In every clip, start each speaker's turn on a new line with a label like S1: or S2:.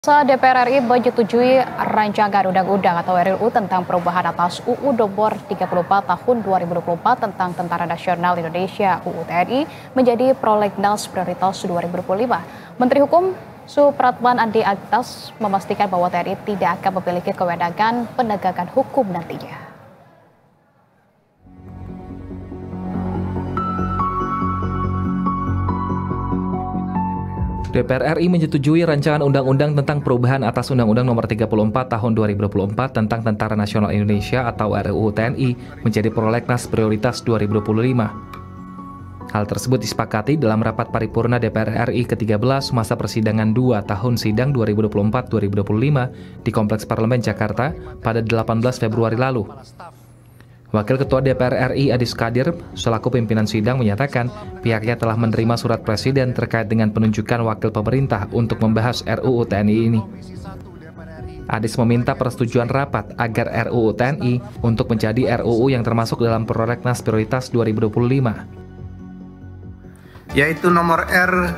S1: DPR RI menyetujui rancangan undang-undang atau RUU tentang perubahan atas UU Nomor 34 Tahun 2024 tentang Tentara Nasional Indonesia (UU TNI) menjadi prolegnas prioritas 2025. Menteri Hukum Supratman Andi Aktas memastikan bahwa TNI tidak akan memiliki kewenangan penegakan hukum nantinya.
S2: DPR RI menyetujui rancangan undang-undang tentang perubahan atas Undang-Undang Nomor 34 Tahun 2024 tentang Tentara Nasional Indonesia atau RUU TNI menjadi prolegnas prioritas 2025. Hal tersebut disepakati dalam rapat paripurna DPR RI ke-13 masa persidangan 2 tahun sidang 2024-2025 di Kompleks Parlemen Jakarta pada 18 Februari lalu. Wakil Ketua DPR RI Adi Skadir selaku pimpinan sidang menyatakan pihaknya telah menerima surat Presiden terkait dengan penunjukan wakil pemerintah untuk membahas RUU TNI ini. Adis meminta persetujuan rapat agar RUU TNI untuk menjadi RUU yang termasuk dalam prolegnas prioritas 2025.
S3: Yaitu nomor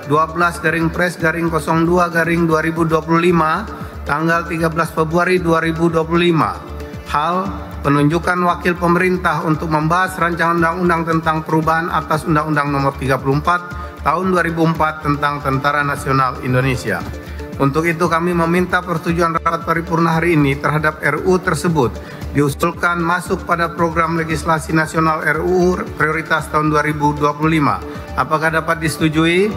S3: R12-Pres-02-2025 tanggal 13 Februari 2025. Hal penunjukan wakil pemerintah untuk membahas rancangan undang-undang tentang perubahan atas Undang-Undang Nomor 34 Tahun 2004 tentang Tentara Nasional Indonesia. Untuk itu kami meminta persetujuan rapat paripurna hari ini terhadap RUU tersebut diusulkan masuk pada program legislasi nasional RUU prioritas tahun 2025. Apakah dapat disetujui?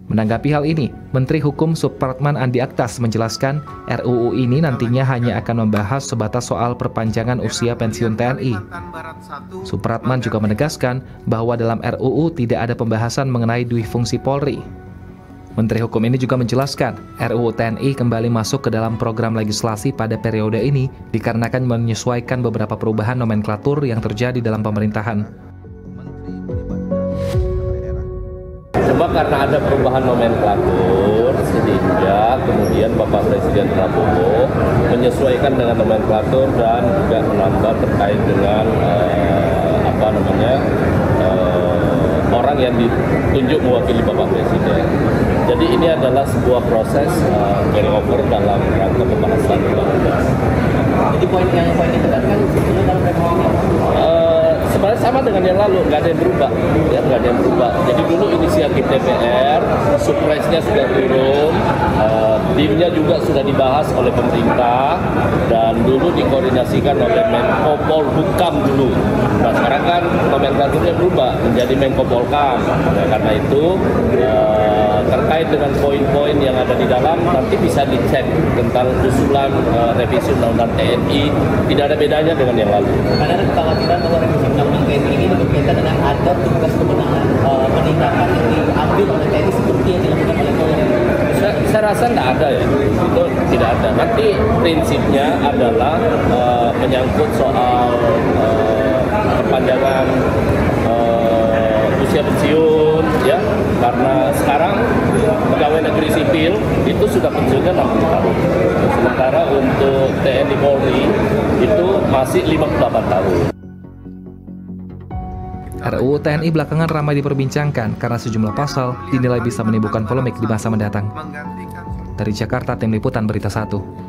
S2: Menanggapi hal ini, Menteri Hukum Supratman Andi Aktas menjelaskan RUU ini nantinya hanya akan membahas sebatas soal perpanjangan usia pensiun TNI. Supratman juga menegaskan bahwa dalam RUU tidak ada pembahasan mengenai duifungsi Polri. Menteri Hukum ini juga menjelaskan RUU TNI kembali masuk ke dalam program legislasi pada periode ini dikarenakan menyesuaikan beberapa perubahan nomenklatur yang terjadi dalam pemerintahan.
S4: Cuma karena ada perubahan nomenklatur sehingga kemudian Bapak Presiden Prabowo menyesuaikan dengan nomenklatur dan juga menambah terkait dengan orang yang ditunjuk mewakili Bapak Presiden. Jadi ini adalah sebuah proses carryover dalam rangka pembahasan undang-undang.
S5: Jadi poin ditekankan sebetulnya dalam RUU ini
S4: sebenarnya sama dengan yang lalu, nggak ada yang berubah, ya nggak ada yang berubah. Jadi dulu inisiatif DPR, surprise-nya sudah turun, timnya juga sudah dibahas oleh pemerintah dan dulu dikoordinasikan oleh Menko Polhukam dulu. Nah sekarang kan nomenklaturnya berubah menjadi Menko Polkam. Nah, karena itu terkait dengan poin-poin yang ada di dalam nanti bisa dicek tentang usulan revisi Undang-Undang TNI, tidak ada bedanya dengan yang lalu.
S5: Karena ada kekhawatiran bahwa revisi Undang-Undang TNI ini berkaitan dengan ada tugas kewenangan penindakan yang diambil oleh TNI seperti yang dilakukan oleh Polri.
S4: Saya rasa tidak ada ya, itu tidak ada. Nanti prinsipnya adalah menyangkut soal perpanjangan usia pensiun, ya, karena sekarang pegawai negeri sipil itu sudah pensiunnya 60 tahun. Sementara untuk TNI Polri itu masih 58 tahun.
S2: RUU TNI belakangan ramai diperbincangkan karena sejumlah pasal dinilai bisa menimbulkan polemik di masa mendatang. Dari Jakarta, Tim Liputan Berita 1.